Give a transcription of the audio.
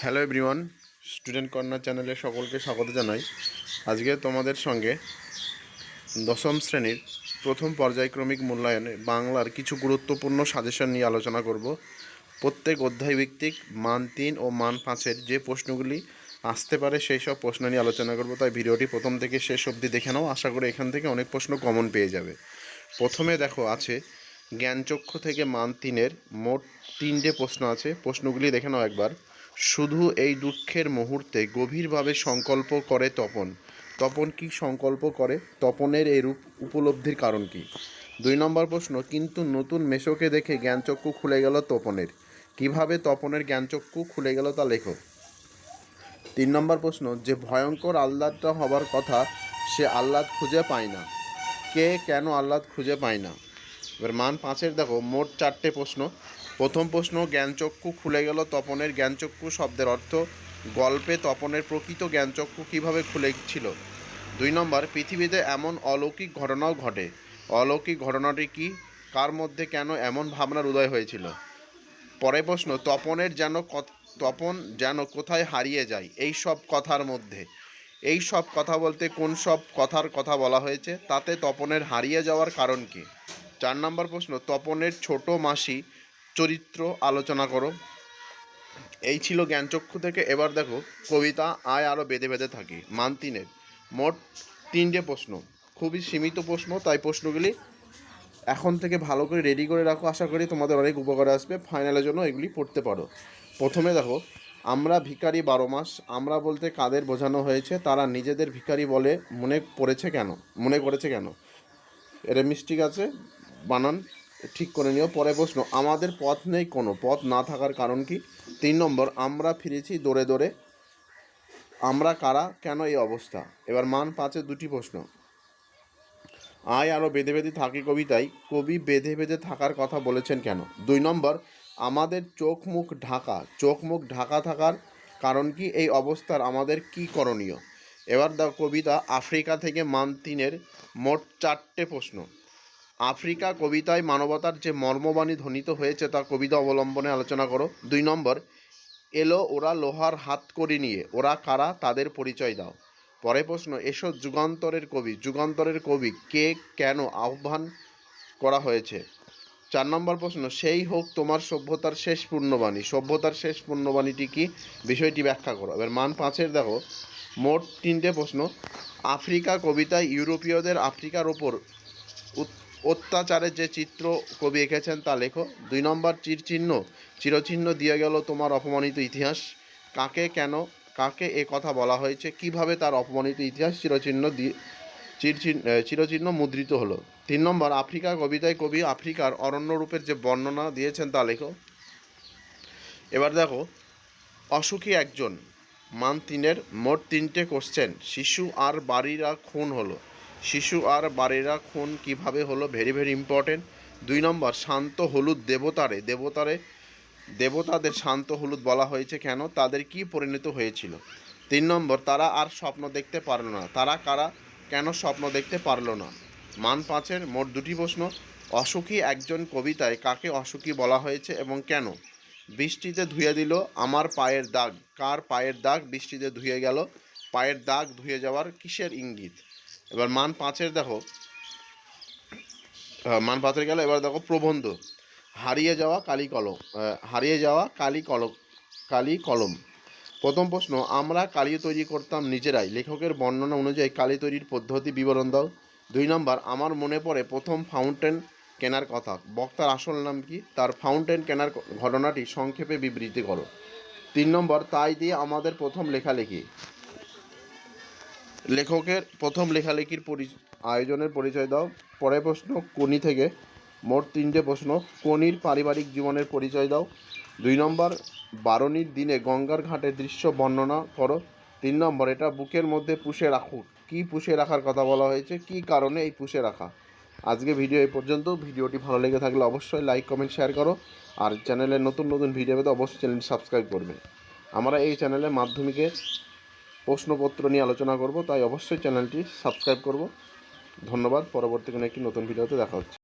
Hello everyone, student corner চ্যানেলে সকলকে স্বাগত জানাই। আজকে তোমাদের সঙ্গে দশম শ্রেণীর প্রথম পর্যায়ক্রমিক মূল্যায়নে বাংলার কিছু গুরুত্বপূর্ণ সাজেশন নিয়ে আলোচনা করব। প্রত্যেক অধ্যায় ভিত্তিক মান 3 ও মান 5-এর যে প্রশ্নগুলি আসতে পারে সেই সব প্রশ্ন নিয়ে আলোচনা করব। তাই ভিডিওটি প্রথম থেকে শেষ অবধি দেখে নাও, আশা করি এখান থেকে অনেক প্রশ্ন কমন পেয়ে যাবে। প্রথমে দেখো আছে জ্ঞানচক্ষু থেকে মান 3-এর মোট 3টে প্রশ্ন আছে। প্রশ্নগুলি দেখে নাও একবার। শুধু এই দুঃখের মুহূর্তে গভীরভাবে সংকল্প করে তপন। তপন কি সংকল্প করে? তপনের এই রূপ উপলব্ধির কারণ কি? 2 নম্বর প্রশ্ন, কিন্তু নতুন মেশোকে দেখে জ্ঞানচক্ষু খুলে গেল তপনের। কিভাবে তপনের জ্ঞানচক্ষু খুলে গেল তা লেখো। 3 নম্বর প্রশ্ন, যে ভয়ঙ্কর আহ্লাদটা হবার কথা সে আহ্লাদ খুঁজে পায় না। কে কেন আহ্লাদ খুঁজে পায় না? এবার মান 5-এর দেখো মোট 4টে প্রশ্ন। প্রথম প্রশ্ন, জ্ঞানচক্ষু খুলে গেল তপনের। জ্ঞানচক্ষু শব্দের অর্থ গল্পে তপনের প্রকৃত জ্ঞানচক্ষু কীভাবে খুলেছিল। 2 নম্বর, পৃথিবীতে এমন অলৌকিক ঘটনাও ঘটে। অলৌকিক ঘটনাটি কি? কার মধ্যে কেন এমন ভাবনার উদয় হয়েছিল? পরের প্রশ্ন, তপন যেন কোথায় হারিয়ে যায় এই সব কথার মধ্যে। এই সব কথা বলতে কোন সব কথার কথা বলা হয়েছে? তাতে তপনের হারিয়ে যাওয়ার কারণ কি? 4 নম্বর প্রশ্ন, তপনের ছোট মাসি চরিত্র আলোচনা করো। এই ছিল জ্ঞানচক্ষু থেকে। এবার দেখো কবিতা আয় আরও বেঁধে বেঁধে থাকি, মান 3-এর মোট 3টে প্রশ্ন। খুবই সীমিত প্রশ্ন, তাই প্রশ্নগুলি এখন থেকে ভালো করে রেডি করে রাখো। আশা করি তোমাদের অনেক উপকারে আসবে, ফাইনালের জন্য এগুলি পড়তে পারো। প্রথমে দেখো, আমরা ভিখারি 12 মাস। আমরা বলতে কাদের বোঝানো হয়েছে? তারা নিজেদের ভিখারি বলে মনে করেছে কেন? এটা মিস্টেক আছে, বানান ঠিক করে নিও। পরে প্রশ্ন, আমাদের পথ নেই কোনো, পথ না থাকার কারণ কি? 3 নম্বর, আমরা ফিরেছি দৌড়ে দৌড়ে। আমরা কারা, কেন এই অবস্থা? এবার মান 5-এর 2টি প্রশ্ন। আয় আরও বেঁধে বেঁধে থাকি কবিতায় কবি বেঁধে বেঁধে থাকার কথা বলেছেন কেন? 2 নম্বর, আমাদের চোখ মুখ ঢাকা থাকার কারণ কি? এই অবস্থার আমাদের কি করণীয়? এবার দাও কবিতা আফ্রিকা থেকে মান 3-এর মোট 4টে প্রশ্ন। আফ্রিকা কবিতায় মানবতার যে মর্মবাণী ধ্বনিত হয়েছে তা কবিতা অবলম্বনে আলোচনা করো। 2 নম্বর, এলো ওরা লোহার হাতকড়ি নিয়ে, ওরা কারা, তাদের পরিচয় দাও। পরে প্রশ্ন, এসো যুগান্তরের কবি কে, কেন আহ্বান করা হয়েছে? 4 নম্বর প্রশ্ন, সেই হোক তোমার সভ্যতার শেষ পূর্ণবাণী। সভ্যতার শেষ পূর্ণবাণীটি কি? বিষয়টি ব্যাখ্যা করো। এবার মান 5-এর দেখো মোট 3টে প্রশ্ন। আফ্রিকা কবিতায় ইউরোপীয়দের আফ্রিকার ওপর অত্যাচারের যে চিত্র কবি এঁকেছেন তা লেখো। 2 নম্বর, চিরচিহ্ন দিয়ে গেল তোমার অপমানিত ইতিহাস। কাকে এ কথা বলা হয়েছে? কিভাবে তার অপমানিত ইতিহাস চিরচিহ্ন মুদ্রিত হলো? 3 নম্বর, আফ্রিকা কবিতায় কবি আফ্রিকার অরণ্যরূপের যে বর্ণনা দিয়েছেন তা লেখো। এবার দেখো অসুখী একজন, মান 3-এর মোট 3টে কোশ্চেন। শিশু আর বাড়িরা খুন কিভাবে হলো? Very very important. 2 নম্বর, শান্ত হলুদ দেবতাদের শান্ত হলুদ বলা হয়েছে কেন? তাদের কি পরিণত হয়েছিল? 3 নম্বর, তারা আর স্বপ্ন দেখতে পারল না। তারা কারা, কেন স্বপ্ন দেখতে পারল না? মান 5-এর মোট 2টি প্রশ্ন। অসুখী একজন কবিতায় কাকে অসুখী বলা হয়েছে এবং কেন? বৃষ্টিতে ধুয়ে দিল আমার পায়ের দাগ। কার পায়ের দাগ বৃষ্টিতে ধুয়ে গেল? পায়ের দাগ ধুয়ে যাওয়ার কিসের ইঙ্গিত? এবার মান 5-এর দেখো গেল। এবার দেখো প্রবন্ধ হারিয়ে যাওয়া কালি কলম। প্রথম প্রশ্ন, আমরা কালি তৈরি করতাম নিজেরাই। লেখকের বর্ণনা অনুযায়ী কালি তৈরির পদ্ধতি বিবরণ দাও। 2 নম্বর, আমার মনে পড়ে প্রথম ফাউন্টেন কেনার কথা। বক্তার আসল নাম কি? তার ফাউন্টেন কেনার ঘটনাটি সংক্ষেপে বিবৃতি করো। 3 নম্বর, তাই দিয়ে আমাদের প্রথম লেখালেখি। লেখকের প্রথম লেখালেখির আয়োজনের পরিচয় দাও। পরের প্রশ্ন, কোনি থেকে মোট 3টে প্রশ্ন। কোনির পারিবারিক জীবনের পরিচয় দাও। 2 নম্বর, বারণীর দিনে গঙ্গার ঘাটের দৃশ্য বর্ণনা করো। 3 নম্বর, এটা বুকের মধ্যে পুষে রাখো। কি পুষে রাখার কথা বলা হয়েছে? কি কারণে এই পুষে রাখা? আজকে ভিডিও এই পর্যন্ত। ভিডিওটি ভালো লেগে থাকলে অবশ্যই লাইক কমেন্ট শেয়ার করো, আর চ্যানেলে নতুন ভিডিও পেতে অবশ্যই চ্যানেলটি সাবস্ক্রাইব করবে। আমরা এই চ্যানেলে মাধ্যমিকের প্রশ্নপত্র নিয়ে আলোচনা করব, তাই অবশ্যই চ্যানেলটি সাবস্ক্রাইব করব। ধন্যবাদ। পরবর্তী কোনো একটি নতুন ভিডিওতে দেখা হচ্ছে।